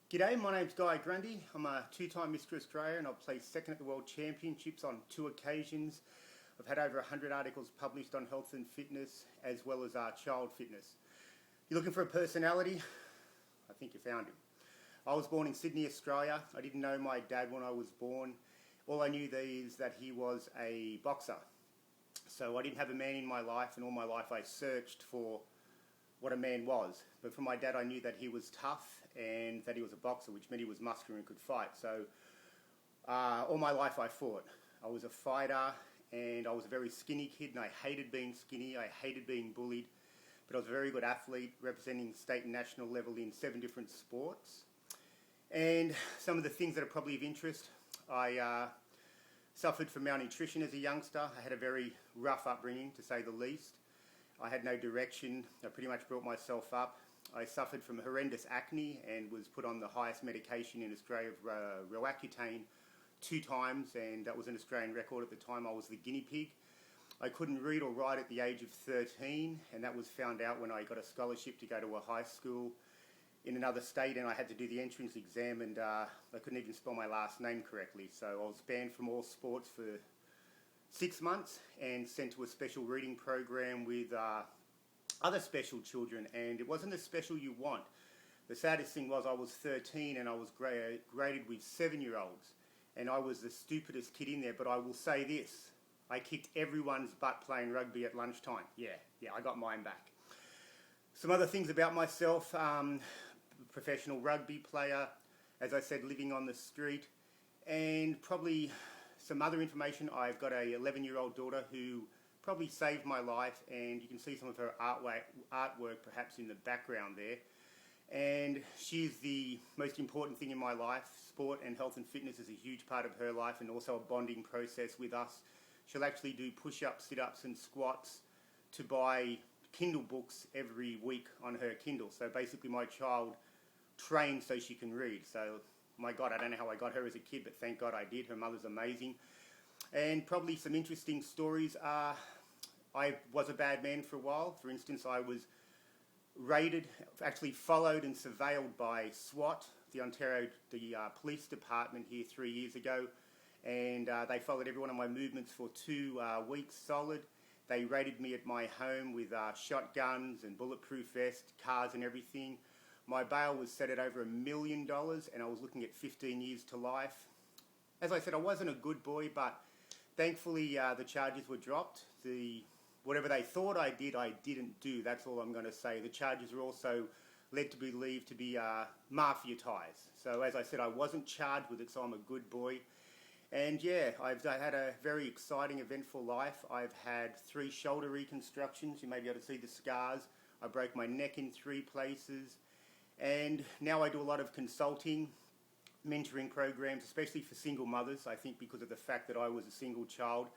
G'day, my name's Grundy. I'm a two-time Mr. Australia and I've placed second at the World Championships on 2 occasions. I've had over 100 articles published on health and fitness as well as child fitness. You're looking for a personality? I think you found him. I was born in Sydney, Australia. I didn't know my dad when I was born. All I knew is that he was a boxer. So I didn't have a man in my life, and all my life I searched for what a man was. But from my dad I knew that he was tough and that he was a boxer, which meant he was muscular and could fight. So all my life I fought. I was a fighter and I was a very skinny kid and I hated being skinny, I hated being bullied. But I was a very good athlete, representing state and national level in 7 different sports. And some of the things that are probably of interest, I suffered from malnutrition as a youngster. I had a very rough upbringing, to say the least. I had no direction. I pretty much brought myself up. I suffered from horrendous acne and was put on the highest medication in Australia, Roaccutane, 2 times, and that was an Australian record at the time. I was the guinea pig. I couldn't read or write at the age of 13, and that was found out when I got a scholarship to go to a high school in another state, and I had to do the entrance exam, and I couldn't even spell my last name correctly. So I was banned from all sports for 6 months and sent to a special reading program with other special children, and it wasn't the special you want. The saddest thing was I was 13 and I was graded with 7-year-olds, and I was the stupidest kid in there. But I will say this, I kicked everyone's butt playing rugby at lunchtime. Yeah, I got mine back. Some other things about myself, professional rugby player, as I said, living on the street, and probably some other information. I've got a 11-year-old daughter who probably saved my life, and you can see some of her artwork perhaps in the background there. And she's the most important thing in my life. Sport and health and fitness is a huge part of her life, and also a bonding process with us. She'll actually do push-ups, sit-ups and squats to buy Kindle books every week on her Kindle. So basically my child trains so she can read. So my God, I don't know how I got her as a kid, but thank God I did. Her mother's amazing. And probably some interesting stories are, I was a bad man for a while. For instance, I was raided, actually followed and surveilled by SWAT, the police department here 3 years ago. And they followed every one of my movements for 2 weeks solid. They raided me at my home with shotguns and bulletproof vests, cars and everything. My bail was set at over $1 million, and I was looking at 15 years to life. As I said, I wasn't a good boy, but thankfully the charges were dropped. Whatever they thought I did, I didn't do. That's all I'm going to say. The charges were also led to be believed to be mafia ties. So as I said, I wasn't charged with it, so I'm a good boy. And yeah, I've had a very exciting, eventful life. I've had 3 shoulder reconstructions. You may be able to see the scars. I broke my neck in 3 places. And now I do a lot of consulting, mentoring programs, especially for single mothers, I think because of the fact that I was a single child.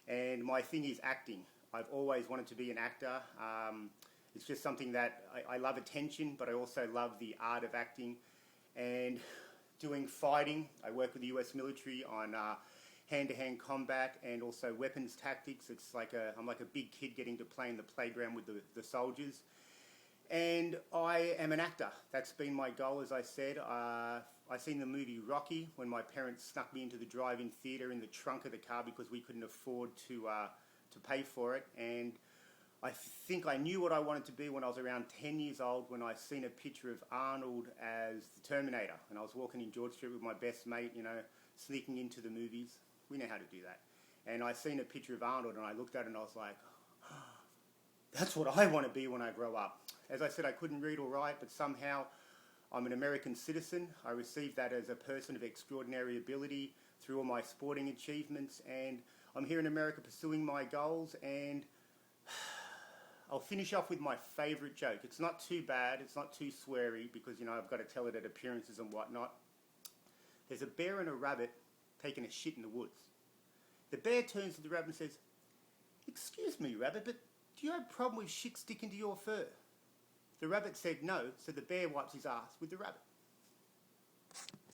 And my thing is acting. I've always wanted to be an actor. It's just something that I love attention, but I also love the art of acting. And doing fighting, I work with the US military on hand-to-hand combat and also weapons tactics. It's like I'm like a big kid getting to play in the playground with the soldiers. And I am an actor. That's been my goal, as I said. I seen the movie Rocky when my parents snuck me into the drive-in theatre in the trunk of the car because we couldn't afford to pay for it. And I think I knew what I wanted to be when I was around 10 years old, when I seen a picture of Arnold as the Terminator. And I was walking in George Street with my best mate, sneaking into the movies. We know how to do that. And I seen a picture of Arnold and I looked at it and I was like, that's what I want to be when I grow up. As I said, I couldn't read or write, but somehow I'm an American citizen. I received that as a person of extraordinary ability through all my sporting achievements, and I'm here in America pursuing my goals. And I'll finish off with my favourite joke. It's not too bad, it's not too sweary, because I've got to tell it at appearances and whatnot. There's a bear and a rabbit taking a shit in the woods. The bear turns to the rabbit and says, "Excuse me, rabbit, but do you have a problem with shit sticking to your fur?" The rabbit said no, so the bear wipes his ass with the rabbit.